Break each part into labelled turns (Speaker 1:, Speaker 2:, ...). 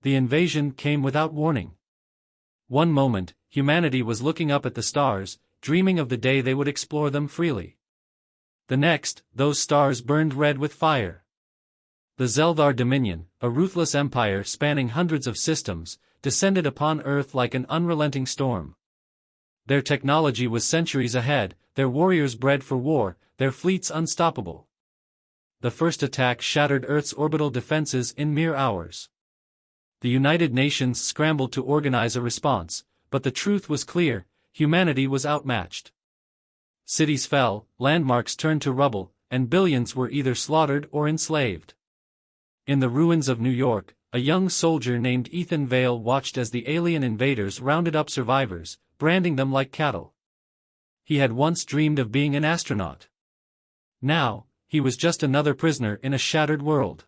Speaker 1: The invasion came without warning. One moment, humanity was looking up at the stars, dreaming of the day they would explore them freely. The next, those stars burned red with fire. The Zeldar Dominion, a ruthless empire spanning hundreds of systems, descended upon Earth like an unrelenting storm. Their technology was centuries ahead, their warriors bred for war, their fleets unstoppable. The first attack shattered Earth's orbital defenses in mere hours. The United Nations scrambled to organize a response, but the truth was clear: humanity was outmatched. Cities fell, landmarks turned to rubble, and billions were either slaughtered or enslaved. In the ruins of New York, a young soldier named Ethan Vale watched as the alien invaders rounded up survivors, branding them like cattle. He had once dreamed of being an astronaut. Now, he was just another prisoner in a shattered world.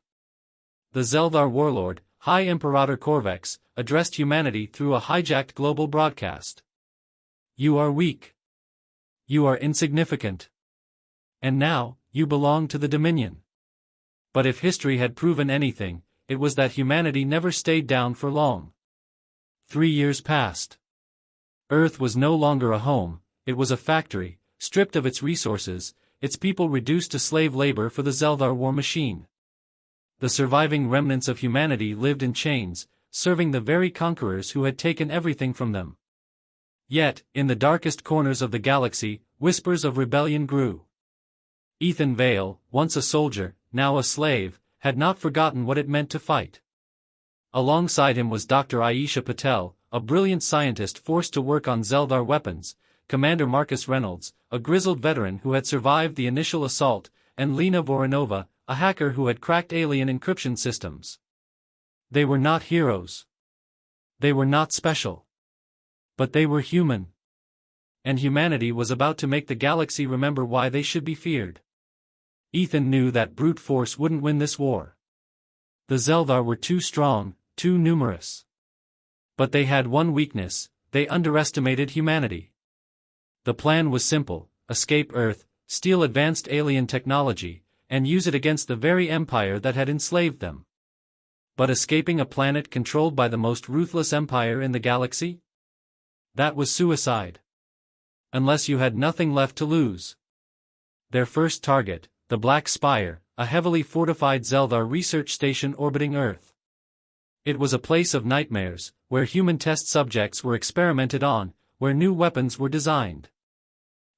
Speaker 1: The Zeldar warlord, High Imperator Corvex, addressed humanity through a hijacked global broadcast. "You are weak. You are insignificant. And now, you belong to the Dominion." But if history had proven anything, it was that humanity never stayed down for long. 3 years passed. Earth was no longer a home, it was a factory, stripped of its resources, its people reduced to slave labor for the Zeldar war machine. The surviving remnants of humanity lived in chains, serving the very conquerors who had taken everything from them. Yet, in the darkest corners of the galaxy, whispers of rebellion grew. Ethan Vale, once a soldier, now a slave, had not forgotten what it meant to fight. Alongside him was Dr. Aisha Patel, a brilliant scientist forced to work on Zeldar weapons, Commander Marcus Reynolds, a grizzled veteran who had survived the initial assault, and Lena Voronova, a hacker who had cracked alien encryption systems. They were not heroes. They were not special. But they were human. And humanity was about to make the galaxy remember why they should be feared. Ethan knew that brute force wouldn't win this war. The Zeldar were too strong, too numerous. But they had one weakness: they underestimated humanity. The plan was simple: escape Earth, steal advanced alien technology, and use it against the very empire that had enslaved them. But escaping a planet controlled by the most ruthless empire in the galaxy? That was suicide. Unless you had nothing left to lose. Their first target, the Black Spire, a heavily fortified Zeldar research station orbiting Earth. It was a place of nightmares, where human test subjects were experimented on, where new weapons were designed.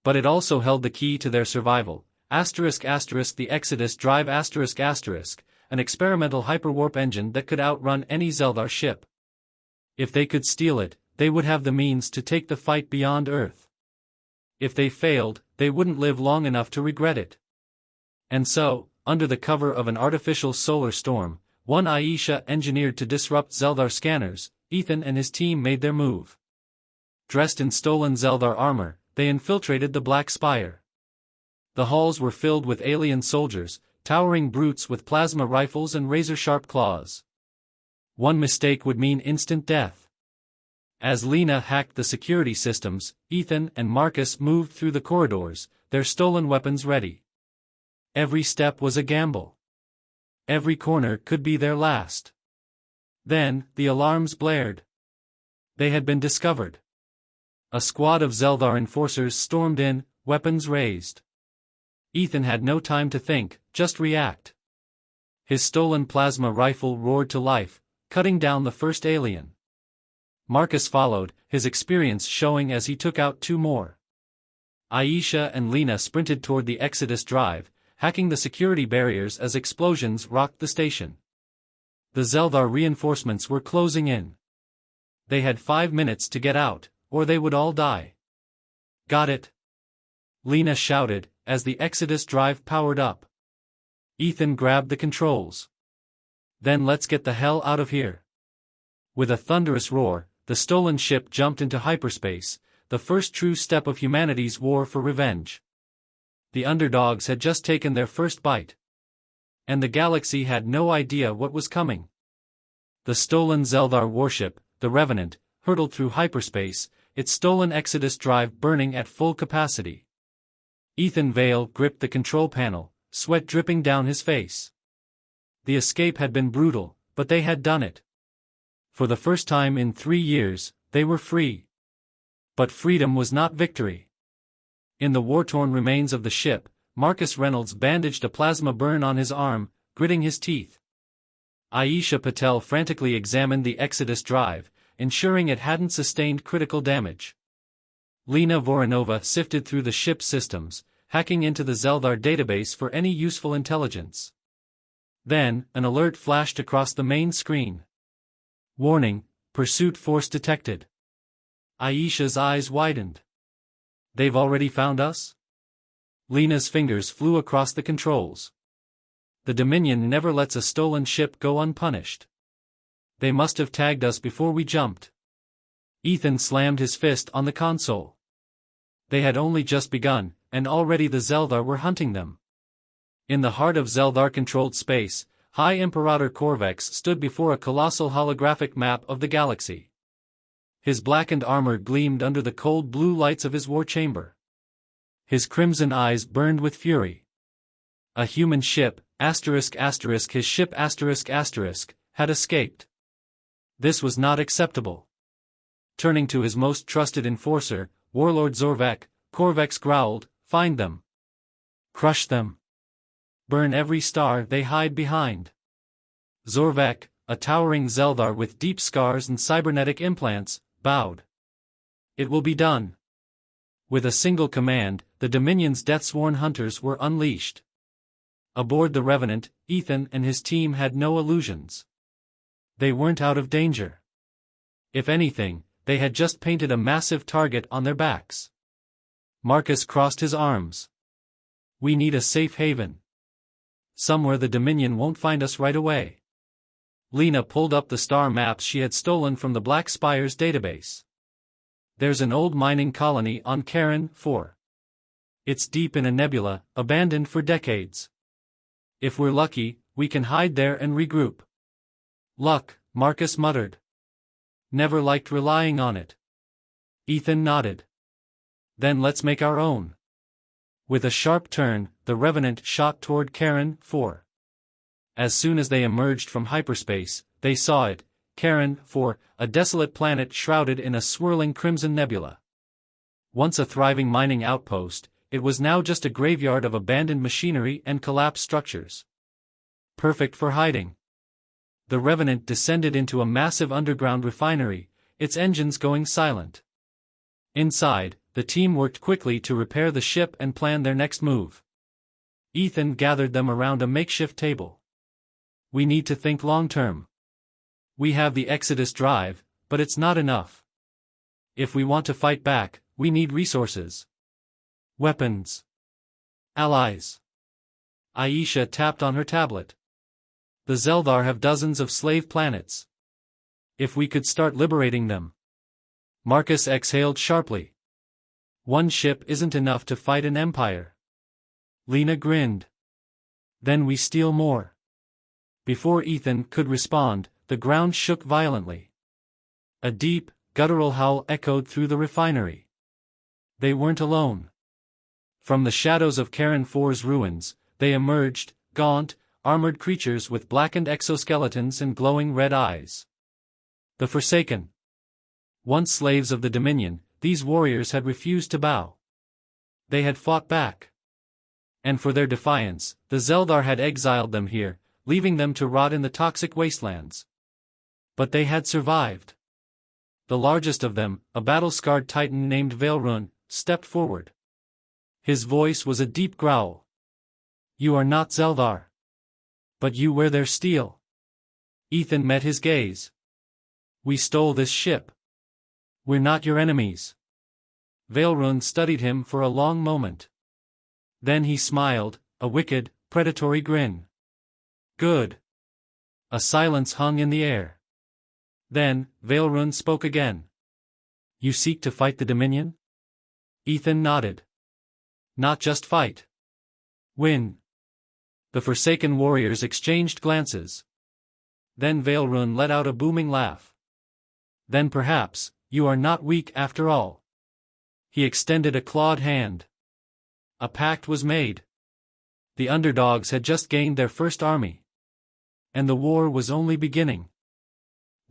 Speaker 1: But it also held the key to their survival: the Exodus Drive an experimental hyperwarp engine that could outrun any Zeldar ship. If they could steal it, they would have the means to take the fight beyond Earth. If they failed, they wouldn't live long enough to regret it. And so, under the cover of an artificial solar storm, one Aisha engineered to disrupt Zeldar scanners, Ethan and his team made their move. Dressed in stolen Zeldar armor, they infiltrated the Black Spire. The halls were filled with alien soldiers, towering brutes with plasma rifles and razor-sharp claws. One mistake would mean instant death. As Lena hacked the security systems, Ethan and Marcus moved through the corridors, their stolen weapons ready. Every step was a gamble. Every corner could be their last. Then, the alarms blared. They had been discovered. A squad of Zeldar enforcers stormed in, weapons raised. Ethan had no time to think, just react. His stolen plasma rifle roared to life, cutting down the first alien. Marcus followed, his experience showing as he took out 2 more. Aisha and Lena sprinted toward the Exodus Drive, hacking the security barriers as explosions rocked the station. The Zeldar reinforcements were closing in. They had 5 minutes to get out, or they would all die. "Got it!" Lena shouted, as the Exodus Drive powered up. Ethan grabbed the controls. "Then let's get the hell out of here." With a thunderous roar, the stolen ship jumped into hyperspace, the first true step of humanity's war for revenge. The underdogs had just taken their first bite. And the galaxy had no idea what was coming. The stolen Zeldar warship, the Revenant, hurtled through hyperspace, its stolen Exodus Drive burning at full capacity. Ethan Vale gripped the control panel, sweat dripping down his face. The escape had been brutal, but they had done it. For the first time in 3 years, they were free. But freedom was not victory. In the war-torn remains of the ship, Marcus Reynolds bandaged a plasma burn on his arm, gritting his teeth. Aisha Patel frantically examined the Exodus drive, ensuring it hadn't sustained critical damage. Lena Voronova sifted through the ship's systems, hacking into the Zeldar database for any useful intelligence. Then, an alert flashed across the main screen. Warning, pursuit force detected. Aisha's eyes widened. They've already found us? Lena's fingers flew across the controls. The Dominion never lets a stolen ship go unpunished. They must have tagged us before we jumped. Ethan slammed his fist on the console. They had only just begun, and already the Zeldar were hunting them. In the heart of Zeldar-controlled space, High Imperator Corvex stood before a colossal holographic map of the galaxy. His blackened armor gleamed under the cold blue lights of his war chamber. His crimson eyes burned with fury. A human ship, his ship had escaped. This was not acceptable. Turning to his most trusted enforcer, Warlord Zorvek, Corvex growled, "Find them. Crush them. Burn every star they hide behind." Zorvek, a towering Zeldar with deep scars and cybernetic implants, bowed. "It will be done." With a single command, the Dominion's death-sworn hunters were unleashed. Aboard the Revenant, Ethan and his team had no illusions. They weren't out of danger. If anything, they had just painted a massive target on their backs. Marcus crossed his arms. "We need a safe haven. Somewhere the Dominion won't find us right away." Lena pulled up the star maps she had stolen from the Black Spire's database. "There's an old mining colony on Karen 4. It's deep in a nebula, abandoned for decades. If we're lucky, we can hide there and regroup." "Luck," Marcus muttered. "Never liked relying on it." Ethan nodded. "Then let's make our own." With a sharp turn, the Revenant shot toward Karen 4. As soon as they emerged from hyperspace, they saw it, Karen 4, a desolate planet shrouded in a swirling crimson nebula. Once a thriving mining outpost, it was now just a graveyard of abandoned machinery and collapsed structures. Perfect for hiding. The Revenant descended into a massive underground refinery, its engines going silent. Inside, the team worked quickly to repair the ship and plan their next move. Ethan gathered them around a makeshift table. "We need to think long-term. We have the Exodus drive, but it's not enough. If we want to fight back, we need resources. Weapons. Allies." Aisha tapped on her tablet. "The Zeldar have dozens of slave planets. If we could start liberating them." Marcus exhaled sharply. "One ship isn't enough to fight an empire." Lena grinned. "Then we steal more." Before Ethan could respond, the ground shook violently. A deep, guttural howl echoed through the refinery. They weren't alone. From the shadows of Karen 4's ruins, they emerged, gaunt, armored creatures with blackened exoskeletons and glowing red eyes. The Forsaken. Once slaves of the Dominion, these warriors had refused to bow. They had fought back. And for their defiance, the Zeldar had exiled them here, leaving them to rot in the toxic wastelands. But they had survived. The largest of them, a battle-scarred titan named Veilrun, stepped forward. His voice was a deep growl. "You are not Zeldar. But you wear their steel." Ethan met his gaze. "We stole this ship. We're not your enemies." Veilrun studied him for a long moment. Then he smiled, a wicked, predatory grin. "Good." A silence hung in the air. Then, Veilrun spoke again. "You seek to fight the Dominion?" Ethan nodded. "Not just fight. Win." The Forsaken warriors exchanged glances. Then Veilrun let out a booming laugh. "Then perhaps, you are not weak after all." He extended a clawed hand. A pact was made. The Underdogs had just gained their first army. And the war was only beginning.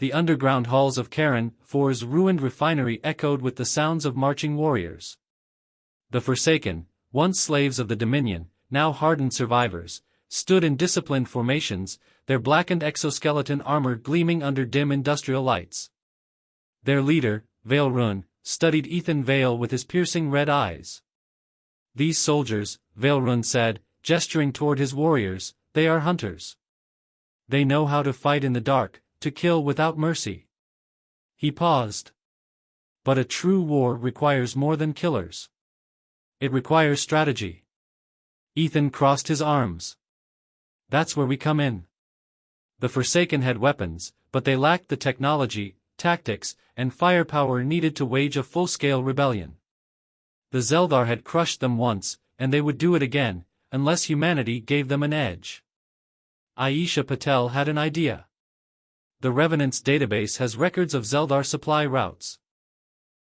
Speaker 1: The underground halls of Karen IV's ruined refinery echoed with the sounds of marching warriors. The Forsaken, once slaves of the Dominion, now hardened survivors, stood in disciplined formations, their blackened exoskeleton armor gleaming under dim industrial lights. Their leader, Vale Run, studied Ethan Vale with his piercing red eyes. "These soldiers," Vale Run said, gesturing toward his warriors, "they are hunters. They know how to fight in the dark, to kill without mercy." He paused. "But a true war requires more than killers. It requires strategy." Ethan crossed his arms. "That's where we come in." The Forsaken had weapons, but they lacked the technology, tactics, and firepower needed to wage a full-scale rebellion. The Zeldar had crushed them once, and they would do it again, unless humanity gave them an edge. Aisha Patel had an idea. The Revenant's database has records of Zeldar supply routes.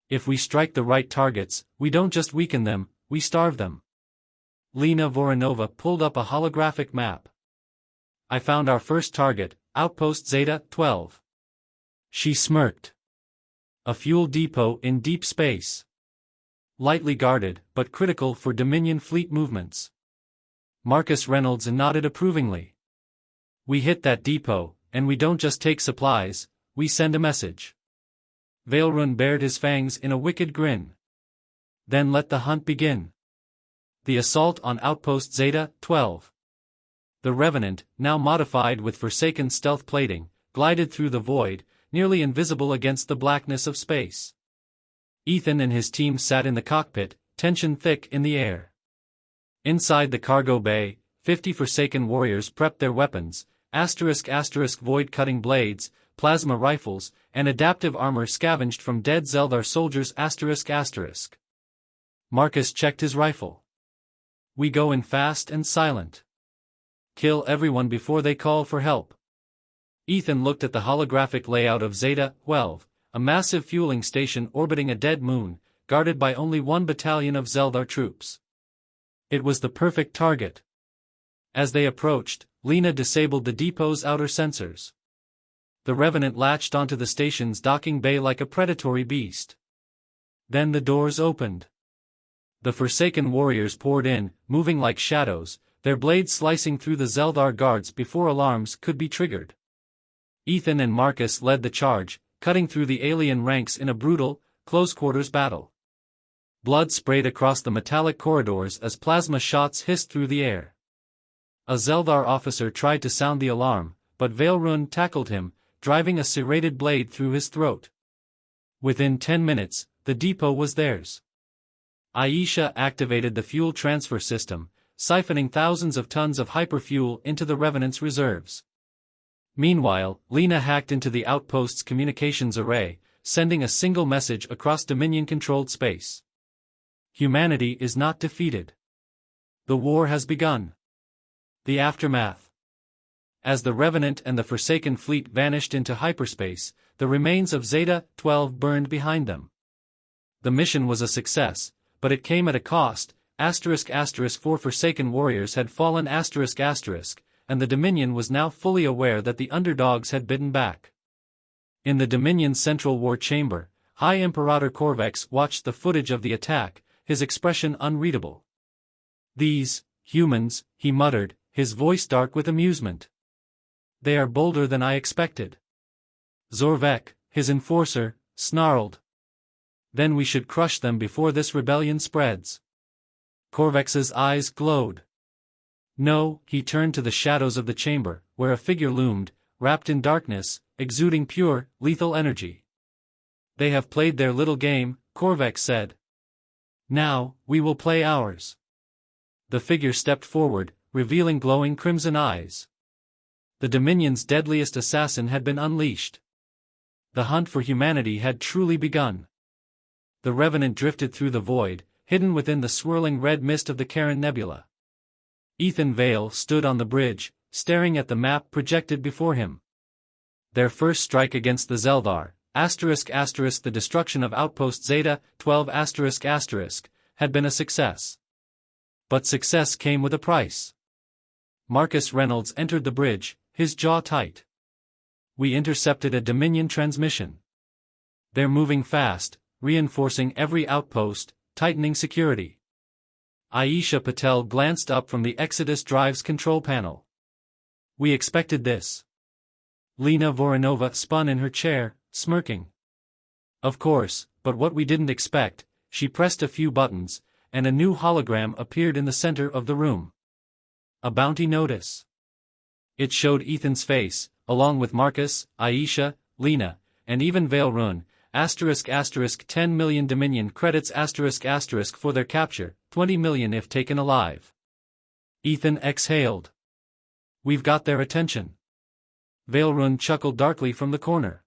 Speaker 1: If we strike the right targets, we don't just weaken them, we starve them. Lena Voronova pulled up a holographic map. "I found our first target, Outpost Zeta 12. She smirked. "A fuel depot in deep space. Lightly guarded, but critical for Dominion fleet movements." Marcus Reynolds nodded approvingly. "We hit that depot, and we don't just take supplies, we send a message." Valerun bared his fangs in a wicked grin. "Then let the hunt begin." The assault on Outpost Zeta 12. The Revenant, now modified with Forsaken stealth plating, glided through the void, nearly invisible against the blackness of space. Ethan and his team sat in the cockpit, tension thick in the air. Inside the cargo bay, 50 Forsaken warriors prepped their weapons, *** void-cutting blades, plasma rifles, and adaptive armor scavenged from dead Zeldar soldiers ***. Marcus checked his rifle. "We go in fast and silent. Kill everyone before they call for help." Ethan looked at the holographic layout of Zeta 12, a massive fueling station orbiting a dead moon, guarded by only one battalion of Zeldar troops. It was the perfect target. As they approached, Lena disabled the depot's outer sensors. The Revenant latched onto the station's docking bay like a predatory beast. Then the doors opened. The Forsaken warriors poured in, moving like shadows, their blades slicing through the Zeldar guards before alarms could be triggered. Ethan and Marcus led the charge, cutting through the alien ranks in a brutal, close-quarters battle. Blood sprayed across the metallic corridors as plasma shots hissed through the air. A Zeldar officer tried to sound the alarm, but Valerun tackled him, driving a serrated blade through his throat. Within 10 minutes, the depot was theirs. Aisha activated the fuel transfer system, siphoning thousands of tons of hyperfuel into the Revenant's reserves. Meanwhile, Lena hacked into the outpost's communications array, sending a single message across Dominion-controlled space. "Humanity is not defeated. The war has begun." The aftermath. As the Revenant and the Forsaken fleet vanished into hyperspace, the remains of Zeta 12 burned behind them. The mission was a success, but it came at a cost. ***4 Forsaken warriors had fallen ***, and the Dominion was now fully aware that the Underdogs had bitten back. In the Dominion's central war chamber, High Imperator Corvex watched the footage of the attack, his expression unreadable. "These humans," he muttered, his voice dark with amusement. "They are bolder than I expected." Zorvek, his enforcer, snarled. "Then we should crush them before this rebellion spreads." Corvex's eyes glowed. "No," he turned to the shadows of the chamber, where a figure loomed, wrapped in darkness, exuding pure, lethal energy. "They have played their little game," Corvex said. "Now, we will play ours." The figure stepped forward, revealing glowing crimson eyes. The Dominion's deadliest assassin had been unleashed. The hunt for humanity had truly begun. The Revenant drifted through the void, hidden within the swirling red mist of the Karen Nebula. Ethan Vale stood on the bridge, staring at the map projected before him. Their first strike against the Zeldar, ***, the destruction of Outpost Zeta 12 ***, had been a success. But success came with a price. Marcus Reynolds entered the bridge, his jaw tight. We intercepted a Dominion transmission. They're moving fast, reinforcing every outpost, tightening security. Aisha Patel glanced up from the Exodus Drive's control panel. We expected this. Lena Voronova spun in her chair, smirking. Of course, but what we didn't expect, she pressed a few buttons, and a new hologram appeared in the center of the room. A bounty notice. It showed Ethan's face, along with Marcus, Aisha, Lena, and even Vale Run, *** 10 million Dominion credits ** for their capture, 20 million if taken alive. Ethan exhaled. We've got their attention. Vale Run chuckled darkly from the corner.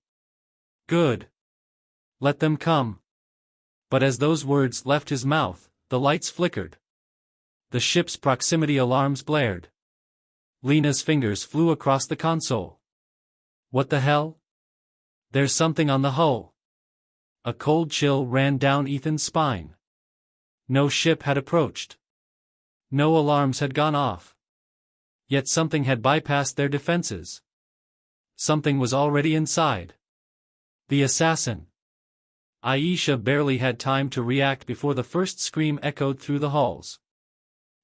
Speaker 1: Good. Let them come. But as those words left his mouth, the lights flickered. The ship's proximity alarms blared. Lena's fingers flew across the console. What the hell? There's something on the hull. A cold chill ran down Ethan's spine. No ship had approached. No alarms had gone off. Yet something had bypassed their defenses. Something was already inside. The assassin. Aisha barely had time to react before the first scream echoed through the halls.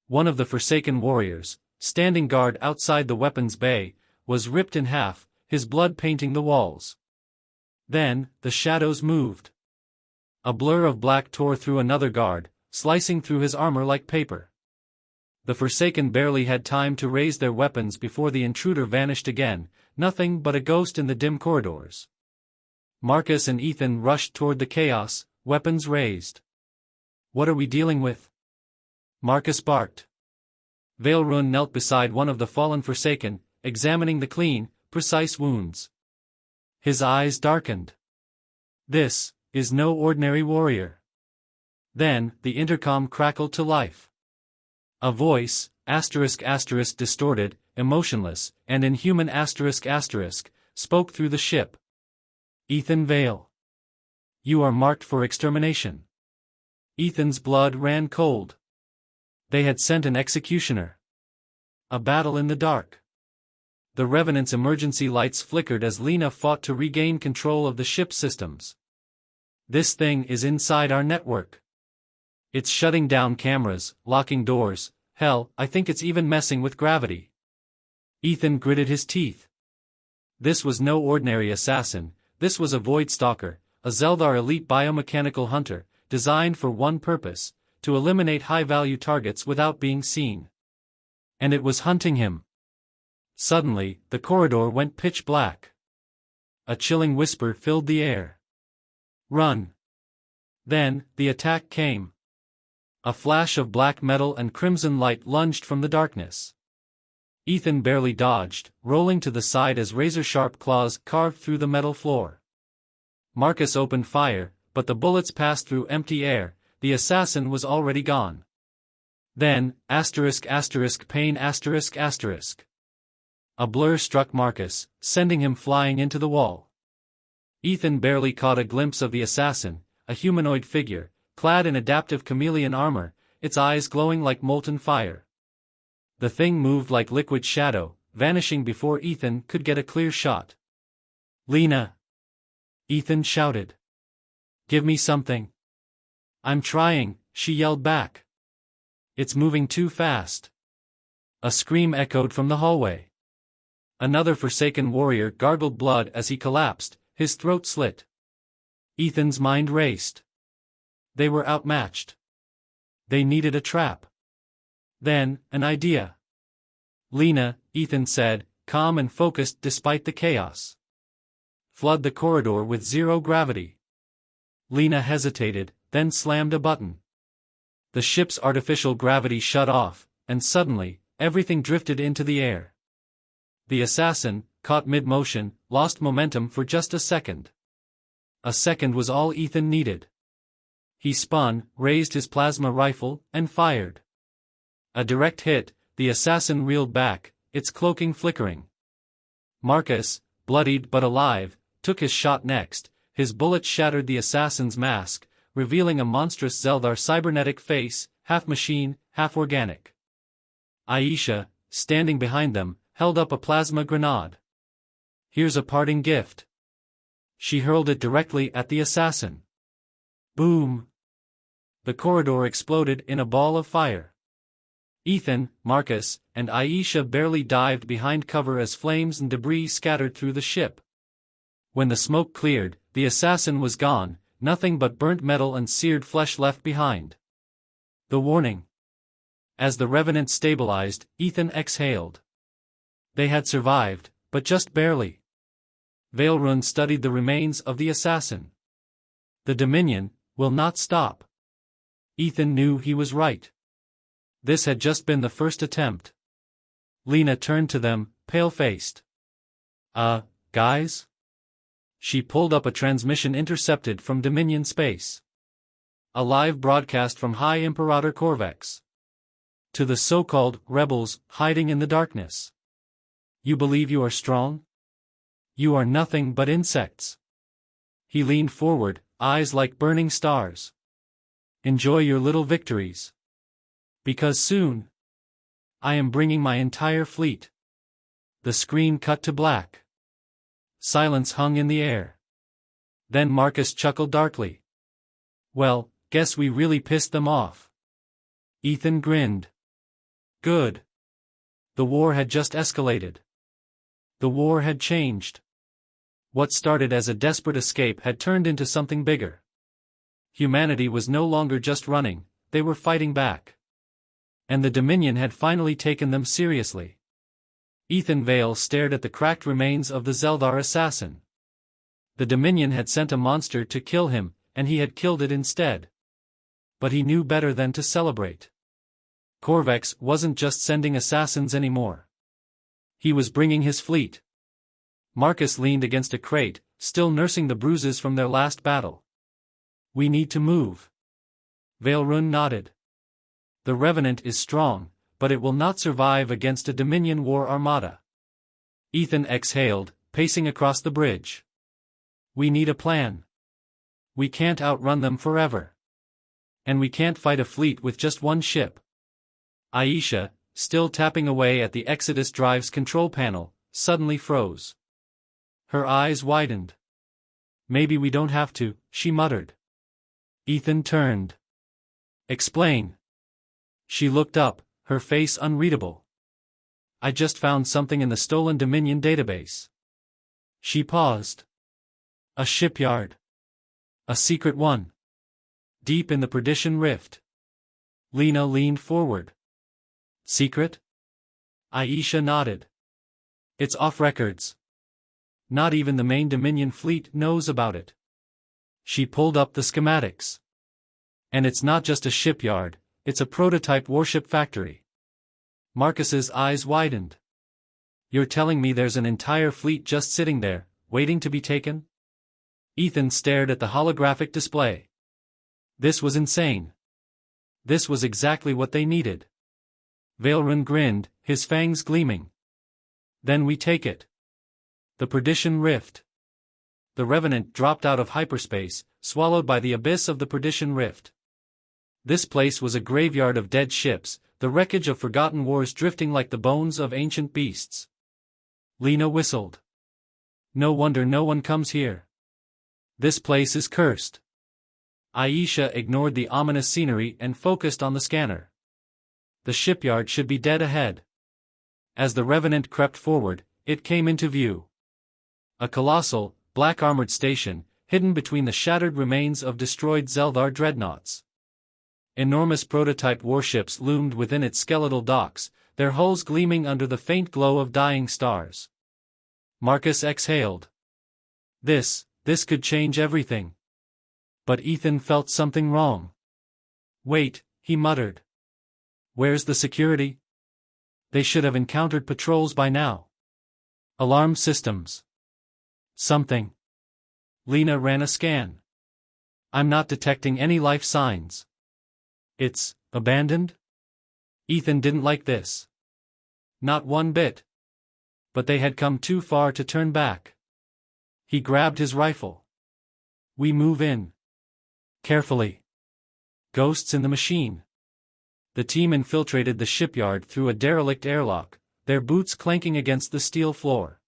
Speaker 1: One of the Forsaken warriors, standing guard outside the weapons bay, was ripped in half, his blood painting the walls. Then, the shadows moved. A blur of black tore through another guard, slicing through his armor like paper. The Forsaken barely had time to raise their weapons before the intruder vanished again, nothing but a ghost in the dim corridors. Marcus and Ethan rushed toward the chaos, weapons raised. What are we dealing with? Marcus barked. Vale Run knelt beside one of the fallen Forsaken, examining the clean, precise wounds. His eyes darkened. This is no ordinary warrior. Then, the intercom crackled to life. A voice, ***, distorted, emotionless, and inhuman ***, spoke through the ship. Ethan Vale. You are marked for extermination. Ethan's blood ran cold. They had sent an executioner. A battle in the dark. The Revenant's emergency lights flickered as Lena fought to regain control of the ship's systems. This thing is inside our network. It's shutting down cameras, locking doors, hell, I think it's even messing with gravity. Ethan gritted his teeth. This was no ordinary assassin, this was a Void Stalker, a Zeldar elite biomechanical hunter, designed for one purpose, to eliminate high-value targets without being seen. And it was hunting him. Suddenly, the corridor went pitch black. A chilling whisper filled the air. Run. Then, the attack came. A flash of black metal and crimson light lunged from the darkness. Ethan barely dodged, rolling to the side as razor-sharp claws carved through the metal floor. Marcus opened fire, but the bullets passed through empty air, the assassin was already gone. Then, ***, pain ***. A blur struck Marcus, sending him flying into the wall. Ethan barely caught a glimpse of the assassin, a humanoid figure, clad in adaptive chameleon armor, its eyes glowing like molten fire. The thing moved like liquid shadow, vanishing before Ethan could get a clear shot. Lena! Ethan shouted. Give me something. I'm trying, she yelled back. It's moving too fast. A scream echoed from the hallway. Another Forsaken warrior gargled blood as he collapsed, his throat slit. Ethan's mind raced. They were outmatched. They needed a trap. Then, an idea. Lena, Ethan said, calm and focused despite the chaos. Flood the corridor with zero gravity. Lena hesitated, then slammed a button. The ship's artificial gravity shut off, and suddenly, everything drifted into the air. The assassin, caught mid-motion, lost momentum for just a second. A second was all Ethan needed. He spun, raised his plasma rifle, and fired. A direct hit, the assassin reeled back, its cloaking flickering. Marcus, bloodied but alive, took his shot next. His bullet shattered the assassin's mask, revealing a monstrous Zeldar cybernetic face, half machine, half organic. Aisha, standing behind them, held up a plasma grenade. Here's a parting gift. She hurled it directly at the assassin. Boom! The corridor exploded in a ball of fire. Ethan, Marcus, and Aisha barely dived behind cover as flames and debris scattered through the ship. When the smoke cleared, the assassin was gone, nothing but burnt metal and seared flesh left behind. The warning. As the Revenant stabilized, Ethan exhaled. They had survived, but just barely. Veilrun studied the remains of the assassin. The Dominion will not stop. Ethan knew he was right. This had just been the first attempt. Lena turned to them, pale-faced. Guys? She pulled up a transmission intercepted from Dominion space. A live broadcast from High Imperator Corvex. To the so-called rebels hiding in the darkness. You believe you are strong? You are nothing but insects. He leaned forward, eyes like burning stars. Enjoy your little victories. Because soon, I am bringing my entire fleet. The screen cut to black. Silence hung in the air. Then Marcus chuckled darkly. Well, guess we really pissed them off. Ethan grinned. Good. The war had just escalated. The war had changed. What started as a desperate escape had turned into something bigger. Humanity was no longer just running, they were fighting back. And the Dominion had finally taken them seriously. Ethan Vale stared at the cracked remains of the Zeldar assassin. The Dominion had sent a monster to kill him, and he had killed it instead. But he knew better than to celebrate. Corvex wasn't just sending assassins anymore. He was bringing his fleet. Marcus leaned against a crate, still nursing the bruises from their last battle. We need to move. Veilrun nodded. The Revenant is strong, but it will not survive against a Dominion war armada. Ethan exhaled, pacing across the bridge. We need a plan. We can't outrun them forever. And we can't fight a fleet with just one ship. Aisha, still tapping away at the Exodus Drive's control panel, suddenly froze. Her eyes widened. Maybe we don't have to, she muttered. Ethan turned. Explain. She looked up, her face unreadable. I just found something in the stolen Dominion database. She paused. A shipyard. A secret one. Deep in the Perdition Rift. Lena leaned forward. Secret? Aisha nodded. It's off records. Not even the main Dominion fleet knows about it. She pulled up the schematics. And it's not just a shipyard, it's a prototype warship factory. Marcus's eyes widened. You're telling me there's an entire fleet just sitting there, waiting to be taken? Ethan stared at the holographic display. This was insane. This was exactly what they needed. Veilrun grinned, his fangs gleaming. Then we take it. The Perdition Rift. The Revenant dropped out of hyperspace, swallowed by the abyss of the Perdition Rift. This place was a graveyard of dead ships, the wreckage of forgotten wars drifting like the bones of ancient beasts. Lena whistled. No wonder no one comes here. This place is cursed. Aisha ignored the ominous scenery and focused on the scanner. The shipyard should be dead ahead. As the Revenant crept forward, it came into view. A colossal, black-armored station, hidden between the shattered remains of destroyed Zeldar dreadnoughts. Enormous prototype warships loomed within its skeletal docks, their hulls gleaming under the faint glow of dying stars. Marcus exhaled. This could change everything. But Ethan felt something wrong. Wait, he muttered. Where's the security? They should have encountered patrols by now. Alarm systems. Something. Lena ran a scan. I'm not detecting any life signs. It's abandoned? Ethan didn't like this. Not one bit. But they had come too far to turn back. He grabbed his rifle. We move in. Carefully. Ghosts in the machine. The team infiltrated the shipyard through a derelict airlock, their boots clanking against the steel floor.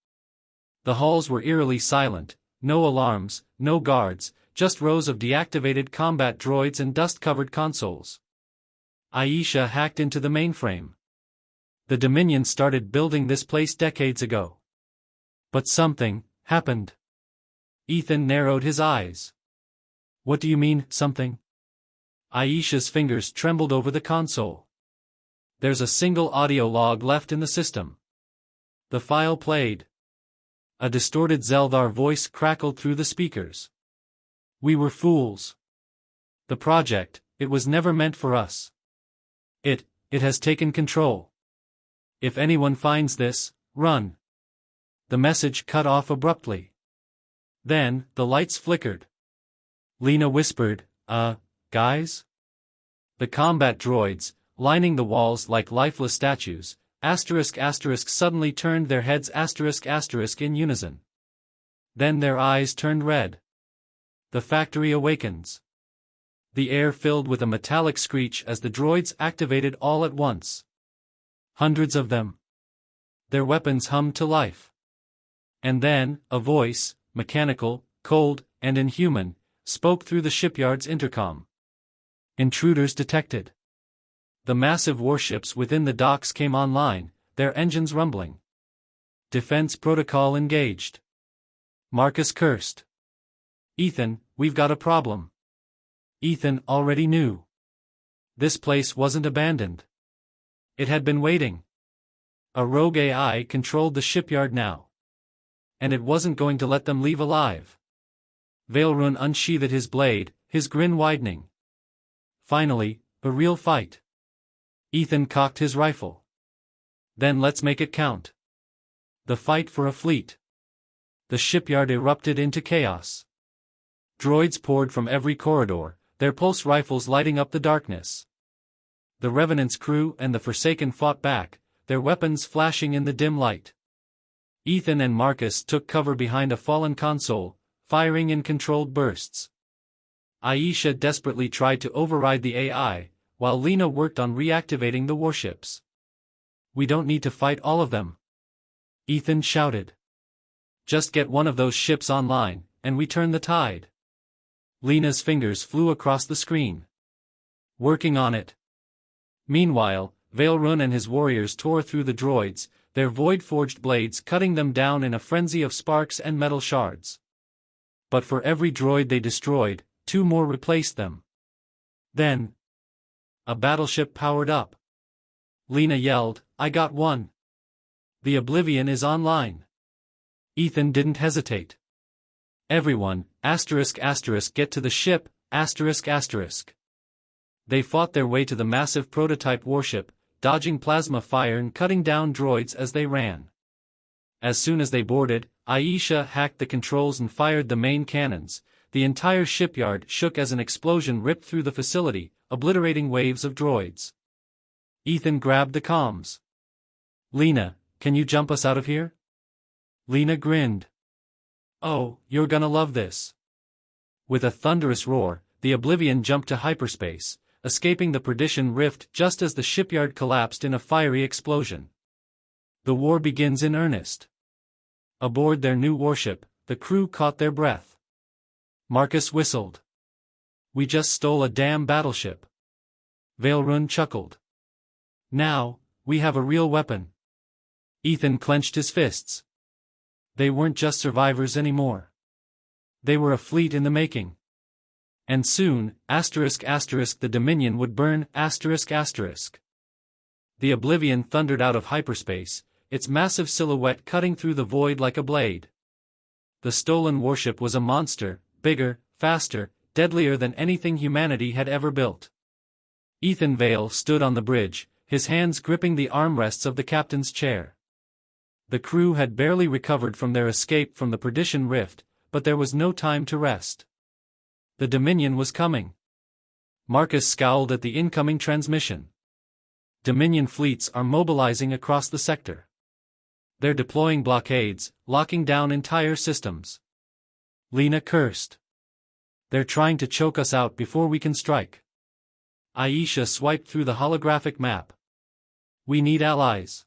Speaker 1: The halls were eerily silent, no alarms, no guards, just rows of deactivated combat droids and dust-covered consoles. Aisha hacked into the mainframe. The Dominion started building this place decades ago. But something happened. Ethan narrowed his eyes. What do you mean, something? Aisha's fingers trembled over the console. There's a single audio log left in the system. The file played. A distorted Zeldar voice crackled through the speakers. We were fools. The project, it was never meant for us. It has taken control. If anyone finds this, run. The message cut off abruptly. Then, the lights flickered. Lena whispered, guys? The combat droids, lining the walls like lifeless statues, suddenly turned their heads in unison. Then their eyes turned red. The factory awakens. The air filled with a metallic screech as the droids activated all at once. Hundreds of them. Their weapons hummed to life. And then, a voice, mechanical, cold, and inhuman, spoke through the shipyard's intercom. Intruders detected. The massive warships within the docks came online, their engines rumbling. Defense protocol engaged. Marcus cursed. Ethan, we've got a problem. Ethan already knew. This place wasn't abandoned. It had been waiting. A rogue AI controlled the shipyard now. And it wasn't going to let them leave alive. Veilrun unsheathed his blade, his grin widening. Finally, a real fight. Ethan cocked his rifle. Then let's make it count. The fight for a fleet. The shipyard erupted into chaos. Droids poured from every corridor, their pulse rifles lighting up the darkness. The Revenant's crew and the Forsaken fought back, their weapons flashing in the dim light. Ethan and Marcus took cover behind a fallen console, firing in controlled bursts. Aisha desperately tried to override the AI, while Lena worked on reactivating the warships. We don't need to fight all of them. Ethan shouted. Just get one of those ships online, and we turn the tide. Lena's fingers flew across the screen. Working on it. Meanwhile, Veilrun and his warriors tore through the droids, their void-forged blades cutting them down in a frenzy of sparks and metal shards. But for every droid they destroyed, 2 more replaced them. Then, a battleship powered up. Lena yelled, I got one. The Oblivion is online. Ethan didn't hesitate. Everyone, get to the ship, They fought their way to the massive prototype warship, dodging plasma fire and cutting down droids as they ran. As soon as they boarded, Aisha hacked the controls and fired the main cannons. The entire shipyard shook as an explosion ripped through the facility, obliterating waves of droids. Ethan grabbed the comms. Lena, can you jump us out of here? Lena grinned. Oh, you're gonna love this. With a thunderous roar, the Oblivion jumped to hyperspace, escaping the perdition rift just as the shipyard collapsed in a fiery explosion. The war begins in earnest. Aboard their new warship, the crew caught their breath. Marcus whistled. We just stole a damn battleship. Veilrun chuckled. Now, we have a real weapon. Ethan clenched his fists. They weren't just survivors anymore. They were a fleet in the making. And soon, the Dominion would burn, The Oblivion thundered out of hyperspace, its massive silhouette cutting through the void like a blade. The stolen warship was a monster, bigger, faster, deadlier than anything humanity had ever built. Ethan Vale stood on the bridge, his hands gripping the armrests of the captain's chair. The crew had barely recovered from their escape from the perdition rift, but there was no time to rest. The Dominion was coming. Marcus scowled at the incoming transmission. Dominion fleets are mobilizing across the sector. They're deploying blockades, locking down entire systems. Lena cursed. They're trying to choke us out before we can strike. Aisha swiped through the holographic map. We need allies.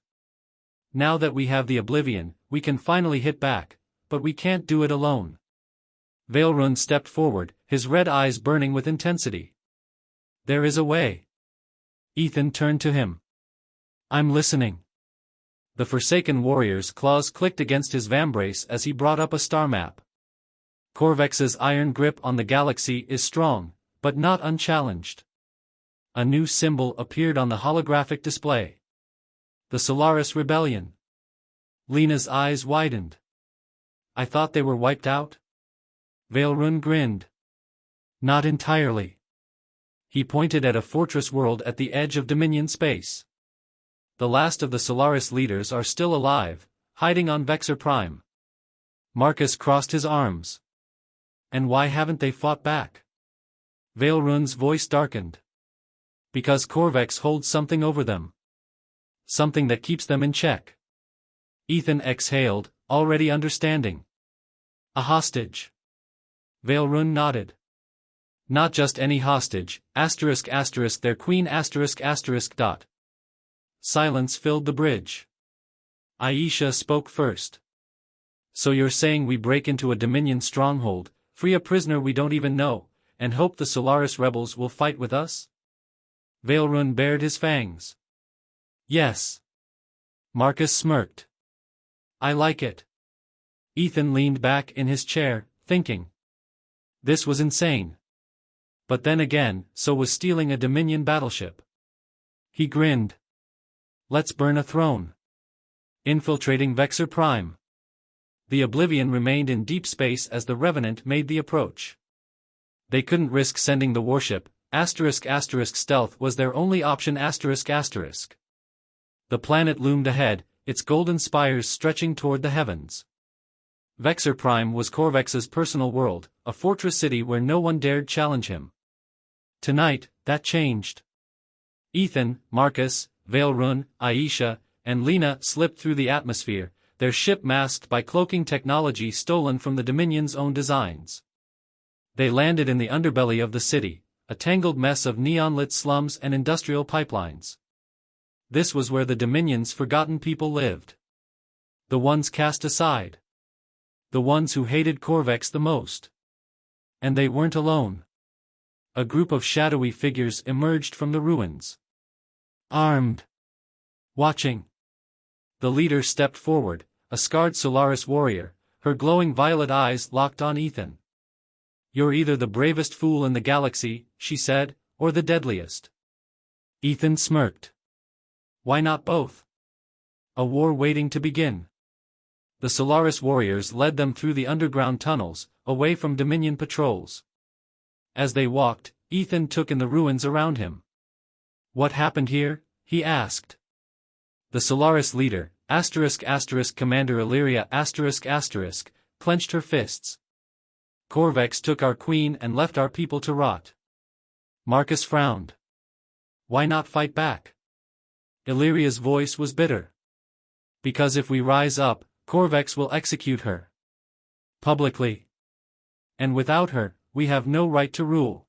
Speaker 1: Now that we have the Oblivion, we can finally hit back, but we can't do it alone. Veilrun stepped forward, his red eyes burning with intensity. There is a way. Ethan turned to him. I'm listening. The Forsaken Warrior's claws clicked against his vambrace as he brought up a star map. Corvex's iron grip on the galaxy is strong, but not unchallenged. A new symbol appeared on the holographic display. The Solaris Rebellion. Lena's eyes widened. I thought they were wiped out? Veilrun grinned. Not entirely. He pointed at a fortress world at the edge of Dominion space. The last of the Solaris leaders are still alive, hiding on Vexor Prime. Marcus crossed his arms. And why haven't they fought back? Veilrun's voice darkened. Because Corvex holds something over them. Something that keeps them in check. Ethan exhaled, already understanding. A hostage. Veilrun nodded. Not just any hostage, their queen dot. Silence filled the bridge. Aisha spoke first. So you're saying we break into a Dominion stronghold, free a prisoner we don't even know, and hope the Solaris rebels will fight with us? Veilrun bared his fangs. Yes. Marcus smirked. I like it. Ethan leaned back in his chair, thinking. This was insane. But then again, so was stealing a Dominion battleship. He grinned. Let's burn a throne. Infiltrating Vexor Prime. The Oblivion remained in deep space as the Revenant made the approach. They couldn't risk sending the warship, stealth was their only option The planet loomed ahead, its golden spires stretching toward the heavens. Vexor Prime was Corvex's personal world, a fortress city where no one dared challenge him. Tonight, that changed. Ethan, Marcus, Veilrun, Aisha, and Lena slipped through the atmosphere, their ship masked by cloaking technology stolen from the Dominion's own designs. They landed in the underbelly of the city, a tangled mess of neon-lit slums and industrial pipelines. This was where the Dominion's forgotten people lived. The ones cast aside. The ones who hated Corvex the most. And they weren't alone. A group of shadowy figures emerged from the ruins. Armed. Watching. The leader stepped forward, a scarred Solaris warrior, her glowing violet eyes locked on Ethan. You're either the bravest fool in the galaxy, she said, or the deadliest. Ethan smirked. Why not both? A war waiting to begin. The Solaris warriors led them through the underground tunnels, away from Dominion patrols. As they walked, Ethan took in the ruins around him. What happened here? He asked. The Solaris leader, Commander Illyria clenched her fists. Corvex took our queen and left our people to rot. Marcus frowned. Why not fight back? Illyria's voice was bitter. Because if we rise up, Corvex will execute her. Publicly. And without her, we have no right to rule.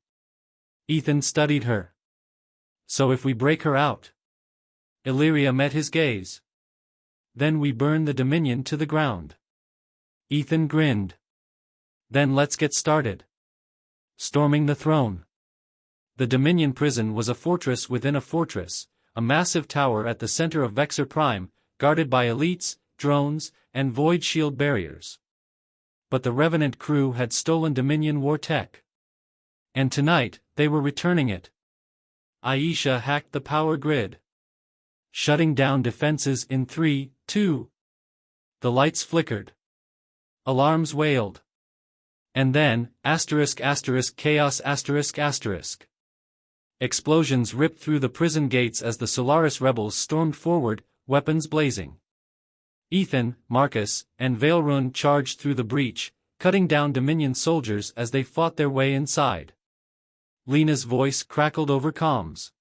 Speaker 1: Ethan studied her. So if we break her out? Illyria met his gaze. Then we burn the Dominion to the ground. Ethan grinned. Then let's get started. Storming the throne. The Dominion prison was a fortress within a fortress, a massive tower at the center of Vexor Prime, guarded by elites, drones, and void shield barriers. But the Revenant crew had stolen Dominion war tech. And tonight, they were returning it. Aisha hacked the power grid. Shutting down defenses in 3, 2. The lights flickered. Alarms wailed. And then, chaos. Explosions ripped through the prison gates as the Solaris rebels stormed forward, weapons blazing. Ethan, Marcus, and Veilrun charged through the breach, cutting down Dominion soldiers as they fought their way inside. Lena's voice crackled over comms.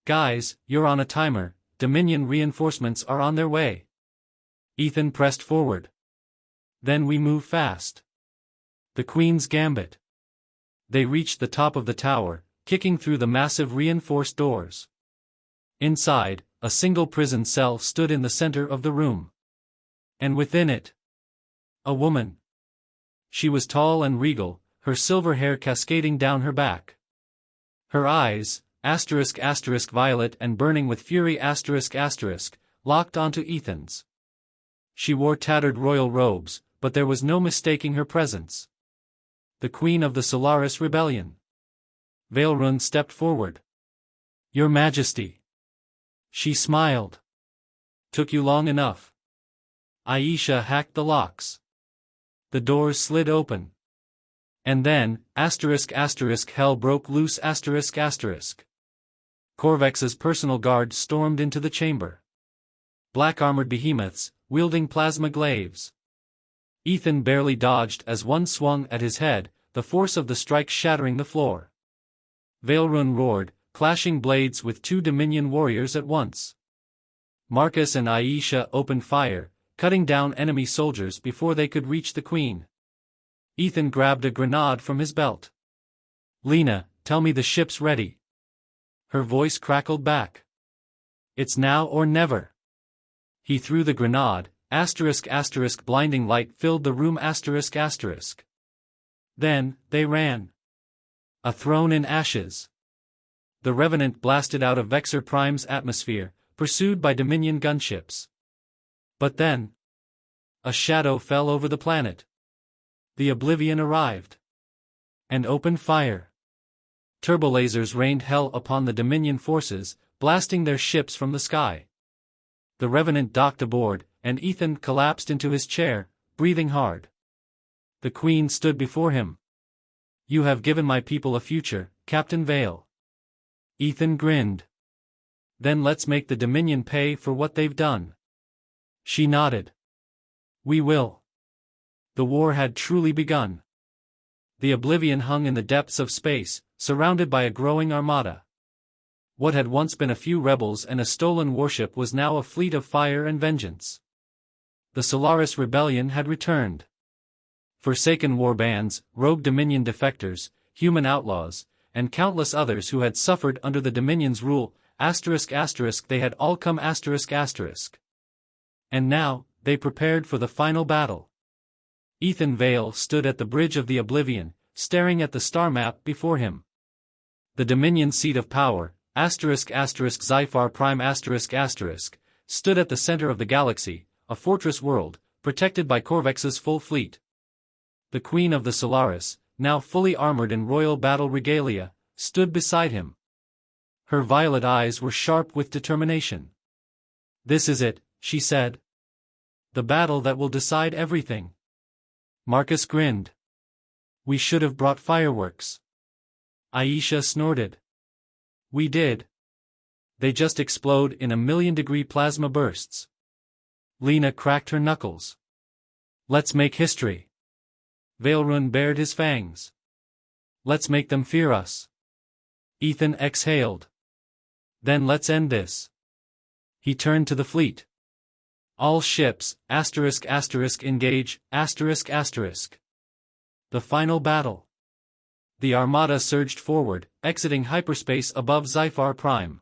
Speaker 1: Guys, you're on a timer, Dominion reinforcements are on their way. Ethan pressed forward. Then we move fast. The Queen's Gambit. They reached the top of the tower, kicking through the massive reinforced doors. Inside, a single prison cell stood in the center of the room. And within it, A woman. She was tall and regal, her silver hair cascading down her back. Her eyes, violet and burning with fury locked onto Ethan's. She wore tattered royal robes, but there was no mistaking her presence. The Queen of the Solaris Rebellion. Veilrun stepped forward. Your Majesty. She smiled. Took you long enough. Aisha hacked the locks. The doors slid open. And then, hell broke loose Corvex's personal guard stormed into the chamber. Black-armored behemoths, wielding plasma glaives. Ethan barely dodged as one swung at his head, the force of the strike shattering the floor. Veilrun roared, clashing blades with two Dominion warriors at once. Marcus and Aisha opened fire, cutting down enemy soldiers before they could reach the Queen. Ethan grabbed a grenade from his belt. Lena, tell me the ship's ready. Her voice crackled back. It's now or never. He threw the grenade, blinding light filled the room Then, they ran. A throne in ashes. The Revenant blasted out of Vexor Prime's atmosphere, pursued by Dominion gunships. But then, a shadow fell over the planet. The Oblivion arrived. And opened fire. Turbolasers rained hell upon the Dominion forces, blasting their ships from the sky. The Revenant docked aboard, and Ethan collapsed into his chair, breathing hard. The Queen stood before him. You have given my people a future, Captain Vale. Ethan grinned. Then let's make the Dominion pay for what they've done. She nodded. We will. The war had truly begun. The Oblivion hung in the depths of space, surrounded by a growing armada. What had once been a few rebels and a stolen warship was now a fleet of fire and vengeance. The Solaris Rebellion had returned. Forsaken warbands, rogue Dominion defectors, human outlaws, and countless others who had suffered under the Dominion's rule, they had all come And now, they prepared for the final battle. Ethan Vale stood at the bridge of the Oblivion, staring at the star map before him. The Dominion seat of power, Zyphar Prime stood at the center of the galaxy, a fortress world, protected by Corvex's full fleet. The Queen of the Solaris, now fully armored in royal battle regalia, stood beside him. Her violet eyes were sharp with determination. This is it, she said. The battle that will decide everything. Marcus grinned. We should have brought fireworks. Aisha snorted. We did. They just explode in 1,000,000-degree plasma bursts. Lena cracked her knuckles. Let's make history. Veilrun bared his fangs. Let's make them fear us. Ethan exhaled. Then let's end this. He turned to the fleet. All ships, engage, The final battle. The Armada surged forward, exiting hyperspace above Zyphar Prime.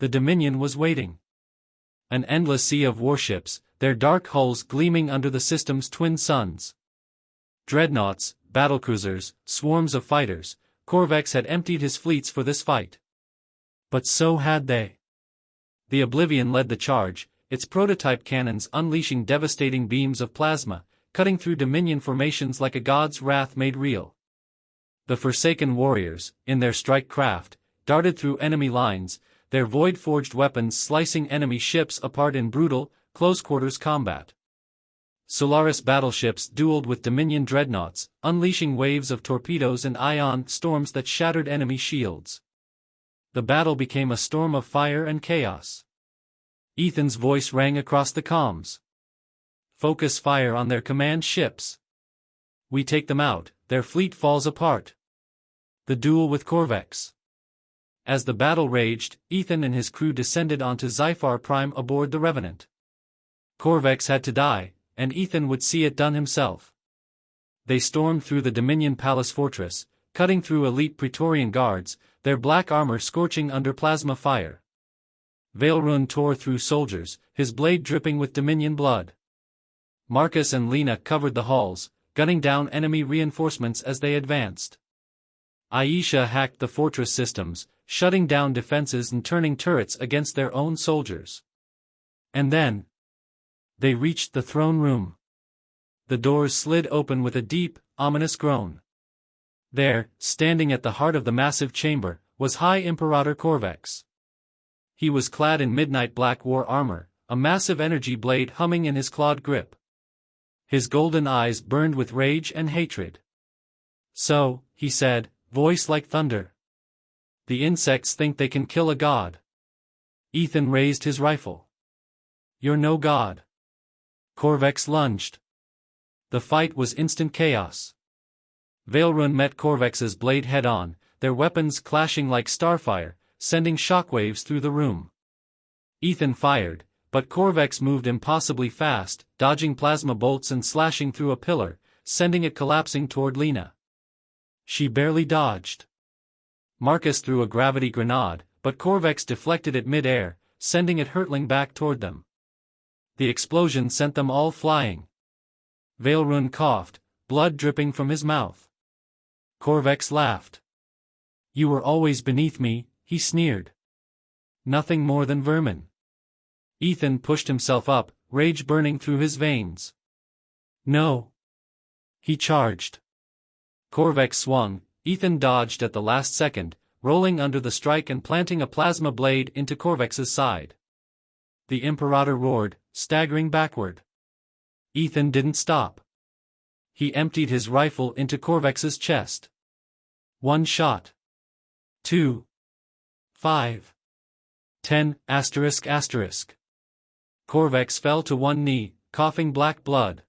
Speaker 1: The Dominion was waiting. An endless sea of warships, their dark hulls gleaming under the system's twin suns. Dreadnoughts, battlecruisers, swarms of fighters, Corvex had emptied his fleets for this fight. But so had they. The Oblivion led the charge, its prototype cannons unleashing devastating beams of plasma, cutting through Dominion formations like a god's wrath made real. The Forsaken warriors, in their strike craft, darted through enemy lines, their void-forged weapons slicing enemy ships apart in brutal, close-quarters combat. Solaris battleships dueled with Dominion dreadnoughts, unleashing waves of torpedoes and ion storms that shattered enemy shields. The battle became a storm of fire and chaos. Ethan's voice rang across the comms. Focus fire on their command ships. We take them out, their fleet falls apart. The duel with Corvex. As the battle raged, Ethan and his crew descended onto Zyphar Prime aboard the Revenant. Corvex had to die, and Ethan would see it done himself. They stormed through the Dominion Palace fortress, cutting through elite Praetorian guards, their black armor scorching under plasma fire. Veilrun tore through soldiers, his blade dripping with Dominion blood. Marcus and Lena covered the halls, gunning down enemy reinforcements as they advanced. Aisha hacked the fortress systems, shutting down defenses and turning turrets against their own soldiers. And then they reached the throne room. The doors slid open with a deep, ominous groan. There, standing at the heart of the massive chamber, was High Imperator Corvex. He was clad in midnight black war armor, a massive energy blade humming in his clawed grip. His golden eyes burned with rage and hatred. "So," he said, voice like thunder. "The insects think they can kill a god." Ethan raised his rifle. "You're no god." Corvex lunged. The fight was instant chaos. Veilrun met Corvex's blade head-on, their weapons clashing like starfire, sending shockwaves through the room. Ethan fired, but Corvex moved impossibly fast, dodging plasma bolts and slashing through a pillar, sending it collapsing toward Lena. She barely dodged. Marcus threw a gravity grenade, but Corvex deflected it mid-air, sending it hurtling back toward them. The explosion sent them all flying. Veilrun coughed, blood dripping from his mouth. Corvex laughed. "You were always beneath me," he sneered. "Nothing more than vermin." Ethan pushed himself up, rage burning through his veins. "No!" He charged. Corvex swung, Ethan dodged at the last second, rolling under the strike and planting a plasma blade into Corvex's side. The Imperator roared, staggering backward. Ethan didn't stop. He emptied his rifle into Corvex's chest. 1 shot. 2. 5. 10. ***. Corvex fell to one knee, coughing black blood.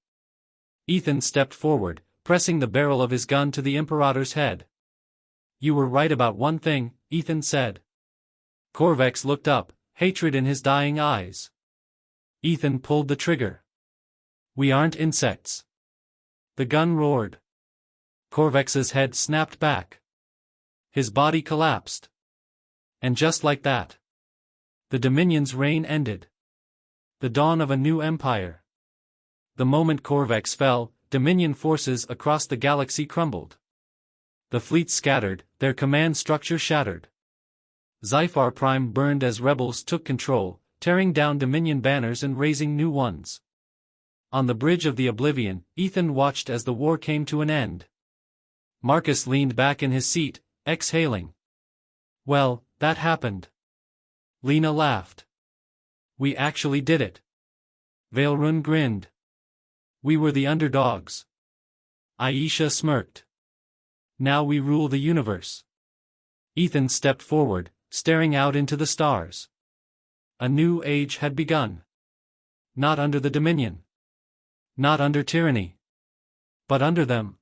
Speaker 1: Ethan stepped forward, pressing the barrel of his gun to the Imperator's head. "You were right about one thing," Ethan said. Corvex looked up, hatred in his dying eyes. Ethan pulled the trigger. "We aren't insects." The gun roared. Corvex's head snapped back. His body collapsed. And just like that, the Dominion's reign ended. The dawn of a new empire. The moment Corvex fell, Dominion forces across the galaxy crumbled. The fleet scattered, their command structure shattered. Zyphar Prime burned as rebels took control, tearing down Dominion banners and raising new ones. On the bridge of the Oblivion, Ethan watched as the war came to an end. Marcus leaned back in his seat, exhaling. "Well, that happened." Lena laughed. "We actually did it." Veilrun grinned. "We were the underdogs." Aisha smirked. "Now we rule the universe." Ethan stepped forward, staring out into the stars. A new age had begun. Not under the Dominion. Not under tyranny. But under them.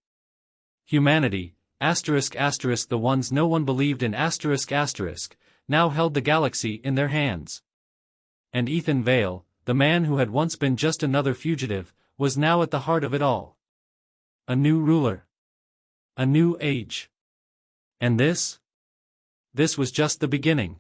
Speaker 1: Humanity, ***, the ones no one believed in ***, now held the galaxy in their hands. And Ethan Vale, the man who had once been just another fugitive, was now at the heart of it all. A new ruler. A new age. And this? This was just the beginning.